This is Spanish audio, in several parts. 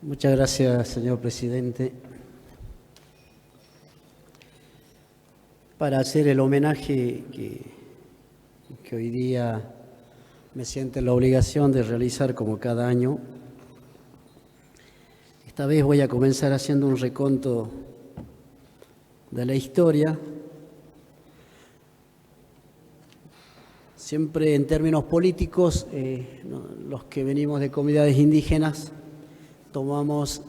Muchas gracias, señor presidente. Para hacer el homenaje que hoy día me siento en la obligación de realizar como cada año, esta vez voy a comenzar haciendo un reconto de la historia, siempre en términos políticos. Los que venimos de comunidades indígenas tomamos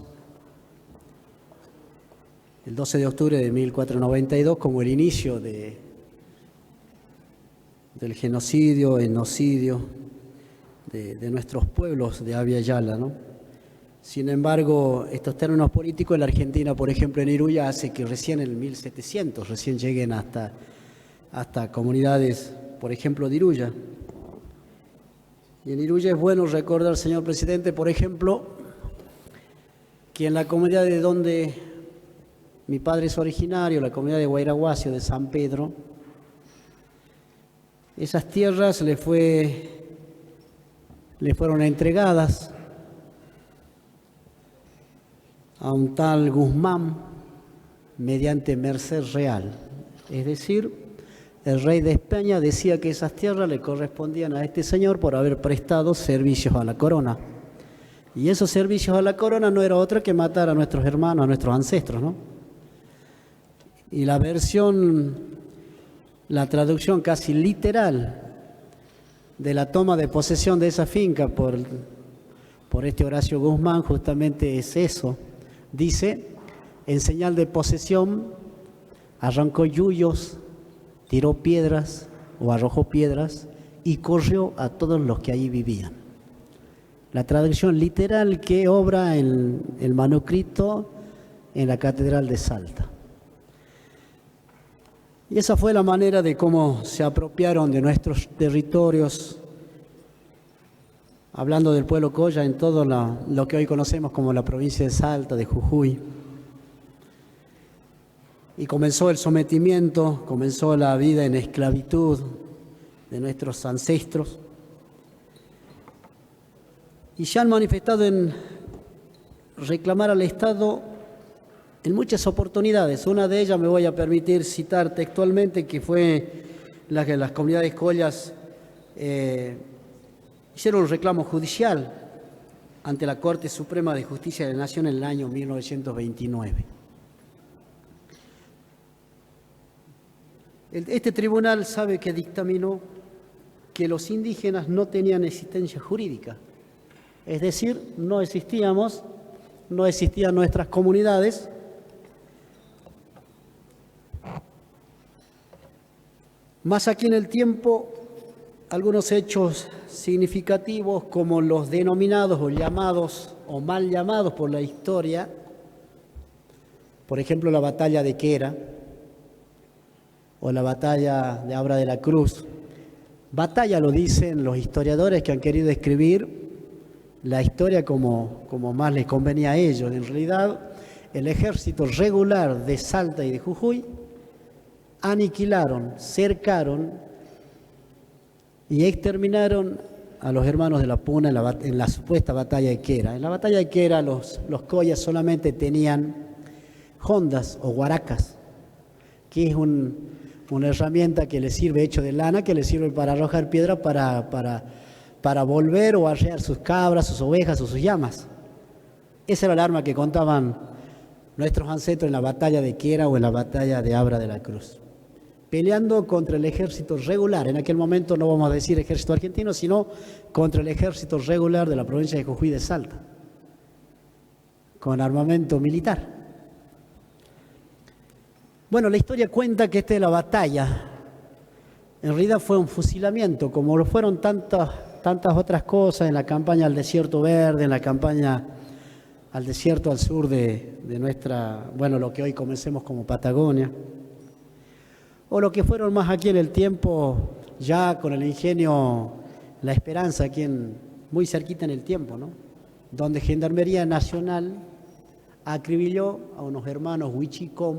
el 12 de octubre de 1492 como el inicio del genocidio, etnocidio de nuestros pueblos de Abya Yala, ¿no? Sin embargo, estos términos políticos en la Argentina, por ejemplo en Iruya, hace que recién en el 1700 recién lleguen hasta comunidades, por ejemplo, de Iruya. Y en Iruya es bueno recordar, señor presidente, por ejemplo, que en la comunidad de donde mi padre es originario, la comunidad de Guairaguacio, de San Pedro, esas tierras le fueron entregadas a un tal Guzmán mediante merced real. Es decir, el rey de España decía que esas tierras le correspondían a este señor por haber prestado servicios a la corona. Y esos servicios a la corona no era otra que matar a nuestros hermanos, a nuestros ancestros, ¿no? Y la traducción casi literal de la toma de posesión de esa finca por este Horacio Guzmán justamente es eso. Dice, en señal de posesión, arrancó yuyos, tiró piedras o arrojó piedras y corrió a todos los que allí vivían. La traducción literal que obra en el manuscrito en la Catedral de Salta. Y esa fue la manera de cómo se apropiaron de nuestros territorios, hablando del pueblo Colla, en todo lo que hoy conocemos como la provincia de Salta, de Jujuy. Y comenzó el sometimiento, comenzó la vida en esclavitud de nuestros ancestros. Y se han manifestado en reclamar al Estado en muchas oportunidades. Una de ellas me voy a permitir citar textualmente, que fue la que las comunidades collas hicieron un reclamo judicial ante la Corte Suprema de Justicia de la Nación en el año 1929. Este tribunal sabe que dictaminó que los indígenas no tenían existencia jurídica. Es decir, no existían nuestras comunidades, más aquí en el tiempo, algunos hechos significativos como los denominados o llamados o mal llamados por la historia, por ejemplo la batalla de Quera o la batalla de Abra de la Cruz. Batalla lo dicen los historiadores que han querido escribir la historia como más les convenía a ellos. En realidad, el ejército regular de Salta y de Jujuy aniquilaron, cercaron y exterminaron a los hermanos de la Puna en la supuesta batalla de Quera. En la batalla de Quera los collas solamente tenían hondas o guaracas, que es una herramienta que les sirve, hecho de lana, que les sirve para arrojar piedra para volver o arrear sus cabras, sus ovejas o sus llamas. Esa era el arma que contaban nuestros ancestros en la batalla de Quera o en la batalla de Abra de la Cruz, peleando contra el ejército regular. En aquel momento no vamos a decir ejército argentino, sino contra el ejército regular de la provincia de Jujuy de Salta, con armamento militar. Bueno, la historia cuenta que esta es la batalla. En realidad fue un fusilamiento, como lo fueron tantas otras cosas en la campaña al Desierto Verde, en la campaña al desierto al sur de nuestra, bueno, lo que hoy conocemos como Patagonia, o lo que fueron más aquí en el tiempo, ya con el ingenio La Esperanza, aquí muy cerquita en el tiempo, ¿no? Donde Gendarmería Nacional acribilló a unos hermanos huichicom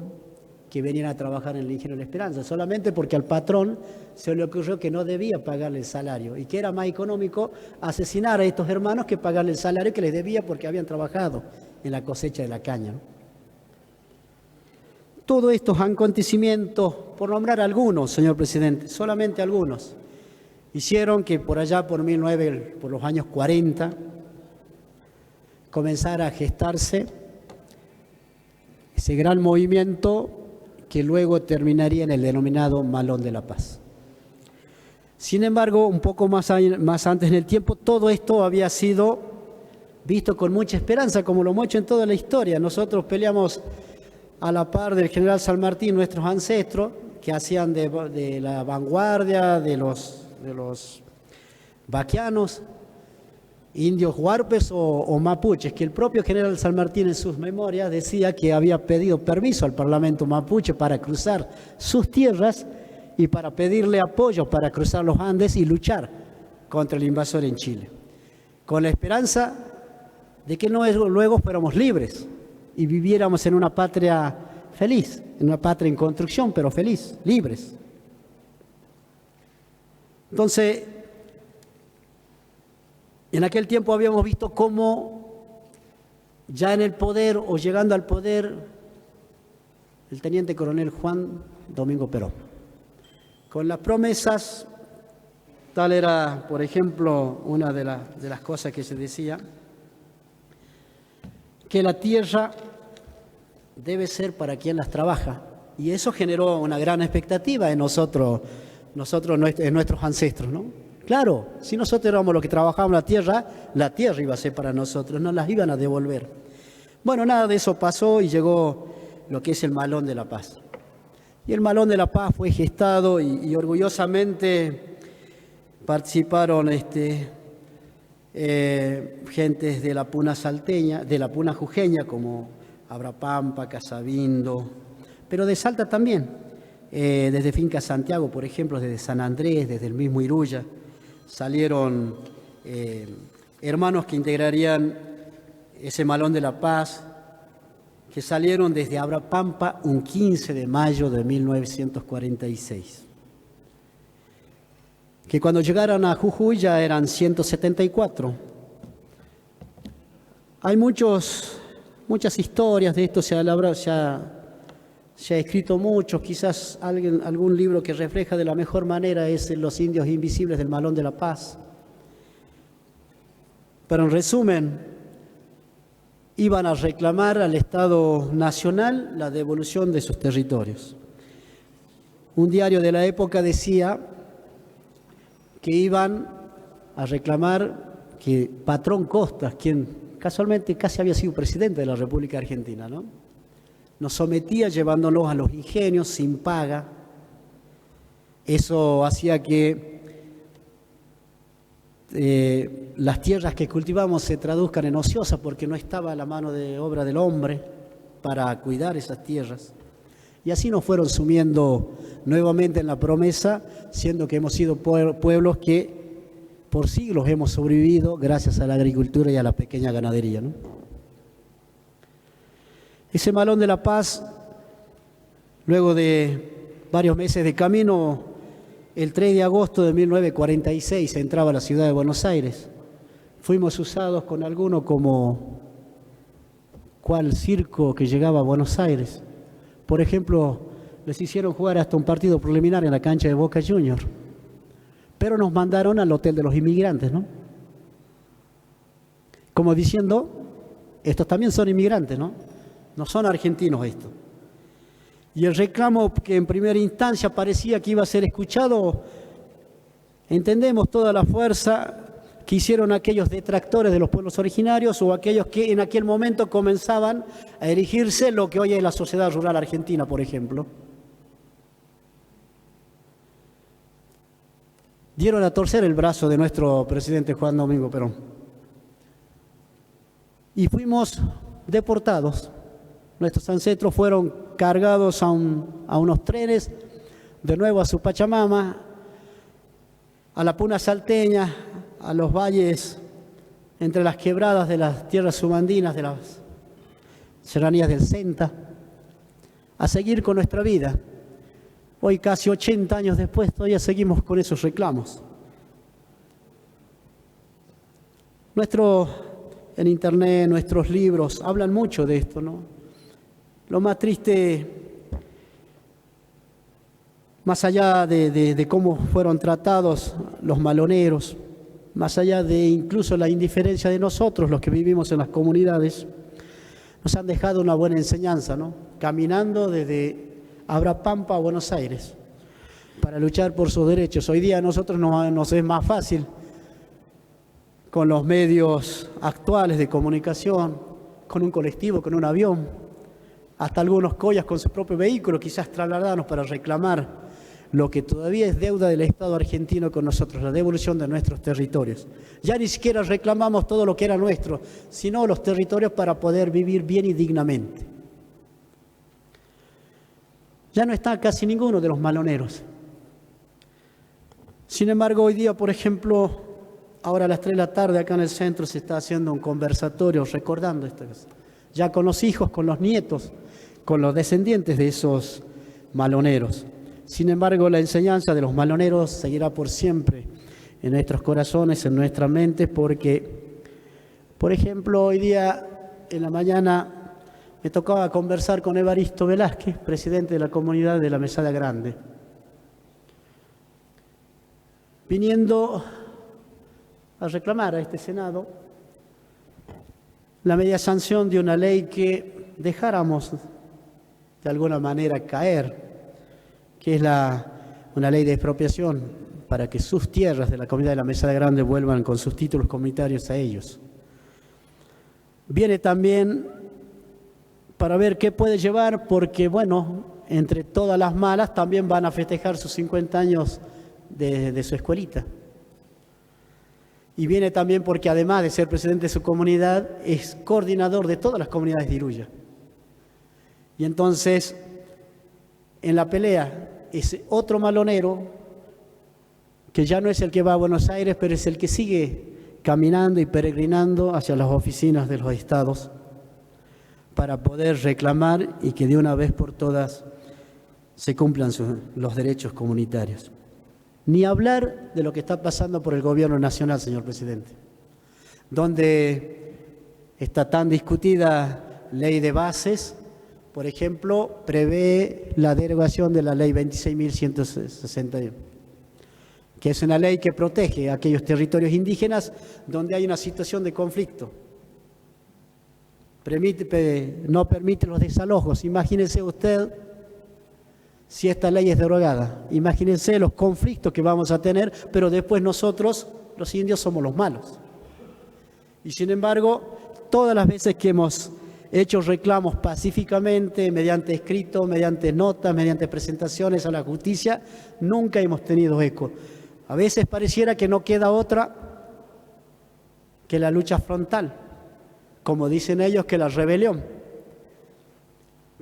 que venían a trabajar en el ingenio La Esperanza, solamente porque al patrón se le ocurrió que no debía pagarle el salario y que era más económico asesinar a estos hermanos que pagarle el salario que les debía porque habían trabajado en la cosecha de la caña, ¿no? Todos estos acontecimientos, por nombrar algunos, señor presidente, solamente algunos, hicieron que por allá por los años 40, comenzara a gestarse ese gran movimiento que luego terminaría en el denominado Malón de la Paz. Sin embargo, un poco más antes en el tiempo, todo esto había sido visto con mucha esperanza, como lo hemos hecho en toda la historia. Nosotros peleamos a la par del general San Martín, nuestros ancestros, que hacían de la vanguardia de los vaquianos, indios huarpes o mapuches, que el propio general San Martín en sus memorias decía que había pedido permiso al Parlamento mapuche para cruzar sus tierras y para pedirle apoyo para cruzar los Andes y luchar contra el invasor en Chile, con la esperanza de que luego fuéramos libres y viviéramos en una patria feliz, en una patria en construcción, pero feliz, libres. Entonces, en aquel tiempo habíamos visto cómo ya en el poder o llegando al poder el teniente coronel Juan Domingo Perón, con las promesas, tal era, por ejemplo, una de las cosas que se decía, que la tierra debe ser para quien las trabaja. Y eso generó una gran expectativa en nosotros, en nuestros ancestros, ¿no? Claro, si nosotros éramos los que trabajábamos la tierra iba a ser para nosotros, no las iban a devolver. Bueno, nada de eso pasó y llegó lo que es el Malón de la Paz. Y el Malón de la Paz fue gestado y orgullosamente participaron gentes de la Puna salteña, de la Puna jujeña, como Abrapampa, Casabindo, pero de Salta también, desde Finca Santiago, por ejemplo, desde San Andrés, desde el mismo Iruya, salieron hermanos que integrarían ese Malón de la Paz, que salieron desde Abrapampa un 15 de mayo de 1946. Que cuando llegaron a Jujuy ya eran 174. Hay muchas historias de esto, se ha escrito mucho, quizás algún libro que refleja de la mejor manera es Los indios invisibles del Malón de la Paz. Pero en resumen, iban a reclamar al Estado Nacional la devolución de sus territorios. Un diario de la época decía que iban a reclamar que Patrón Costas, quien casualmente casi había sido presidente de la República Argentina, ¿no?, nos sometía llevándonos a los ingenios sin paga. Eso hacía que las tierras que cultivamos se traduzcan en ociosas porque no estaba la mano de obra del hombre para cuidar esas tierras. Y así nos fueron sumiendo nuevamente en la promesa, siendo que hemos sido pueblos que por siglos hemos sobrevivido gracias a la agricultura y a la pequeña ganadería, ¿no? Ese Malón de la Paz, luego de varios meses de camino, el 3 de agosto de 1946 entraba a la ciudad de Buenos Aires. Fuimos usados con alguno como cual circo que llegaba a Buenos Aires. Por ejemplo, les hicieron jugar hasta un partido preliminar en la cancha de Boca Juniors. Pero nos mandaron al Hotel de los Inmigrantes, ¿no? Como diciendo, estos también son inmigrantes, ¿no? No son argentinos estos. Y el reclamo que en primera instancia parecía que iba a ser escuchado, entendemos toda la fuerza que hicieron aquellos detractores de los pueblos originarios o aquellos que en aquel momento comenzaban a erigirse lo que hoy es la sociedad rural argentina, por ejemplo. Dieron a torcer el brazo de nuestro presidente Juan Domingo Perón. Y fuimos deportados. Nuestros ancestros fueron cargados a unos trenes, de nuevo a su Pachamama, a la Puna salteña, a los valles entre las quebradas de las tierras subandinas, de las serranías del Senta, a seguir con nuestra vida. Hoy, casi 80 años después, todavía seguimos con esos reclamos. Nuestro en internet, nuestros libros, hablan mucho de esto, ¿no? Lo más triste, más allá de cómo fueron tratados los maloneros, más allá de incluso la indiferencia de nosotros, los que vivimos en las comunidades, nos han dejado una buena enseñanza, ¿no? Caminando desde Abrapampa a Buenos Aires para luchar por sus derechos. Hoy día a nosotros nos es más fácil con los medios actuales de comunicación, con un colectivo, con un avión, hasta algunos collas con su propio vehículo, quizás trasladarnos para reclamar lo que todavía es deuda del Estado argentino con nosotros, la devolución de nuestros territorios. Ya ni siquiera reclamamos todo lo que era nuestro, sino los territorios para poder vivir bien y dignamente. Ya no está casi ninguno de los maloneros. Sin embargo, hoy día, por ejemplo, ahora a las 3 de la tarde acá en el centro se está haciendo un conversatorio recordando esto, ya con los hijos, con los nietos, con los descendientes de esos maloneros. Sin embargo, la enseñanza de los maloneros seguirá por siempre en nuestros corazones, en nuestra mente, porque, por ejemplo, hoy día en la mañana me tocaba conversar con Evaristo Velázquez, presidente de la comunidad de la Mesada Grande, viniendo a reclamar a este Senado la media sanción de una ley que dejáramos de alguna manera caer, que es una ley de expropiación para que sus tierras de la comunidad de la Mesada Grande vuelvan con sus títulos comunitarios a ellos. Viene también para ver qué puede llevar, porque bueno, entre todas las malas también van a festejar sus 50 años de su escuelita. Y viene también porque además de ser presidente de su comunidad, es coordinador de todas las comunidades de Iruya. Y entonces, en la pelea, es otro malonero, que ya no es el que va a Buenos Aires, pero es el que sigue caminando y peregrinando hacia las oficinas de los estados para poder reclamar y que de una vez por todas se cumplan los derechos comunitarios. Ni hablar de lo que está pasando por el gobierno nacional, señor presidente, donde esta tan discutida ley de bases, por ejemplo, prevé la derogación de la ley 26.161, que es una ley que protege a aquellos territorios indígenas donde hay una situación de conflicto. No permite los desalojos. Imagínese usted si esta ley es derogada. Imagínense los conflictos que vamos a tener, pero después nosotros, los indios, somos los malos. Y sin embargo, todas las veces que hemos hecho reclamos pacíficamente, mediante escrito, mediante notas, mediante presentaciones a la justicia, nunca hemos tenido eco. A veces pareciera que no queda otra que la lucha frontal, como dicen ellos, que la rebelión.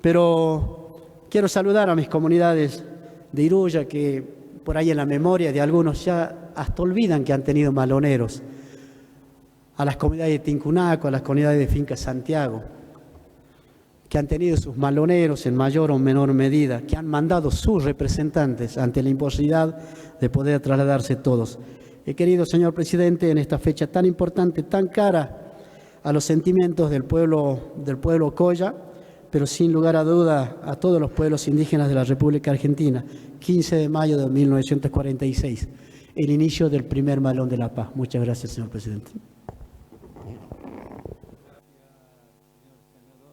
Pero quiero saludar a mis comunidades de Iruya, que por ahí en la memoria de algunos ya hasta olvidan que han tenido maloneros, a las comunidades de Tincunaco, a las comunidades de Finca Santiago, que han tenido sus maloneros en mayor o menor medida, que han mandado sus representantes ante la imposibilidad de poder trasladarse todos. Querido señor presidente, en esta fecha tan importante, tan cara a los sentimientos del pueblo Colla, pero sin lugar a duda a todos los pueblos indígenas de la República Argentina, 15 de mayo de 1946, el inicio del primer Malón de la Paz. Muchas gracias, señor presidente.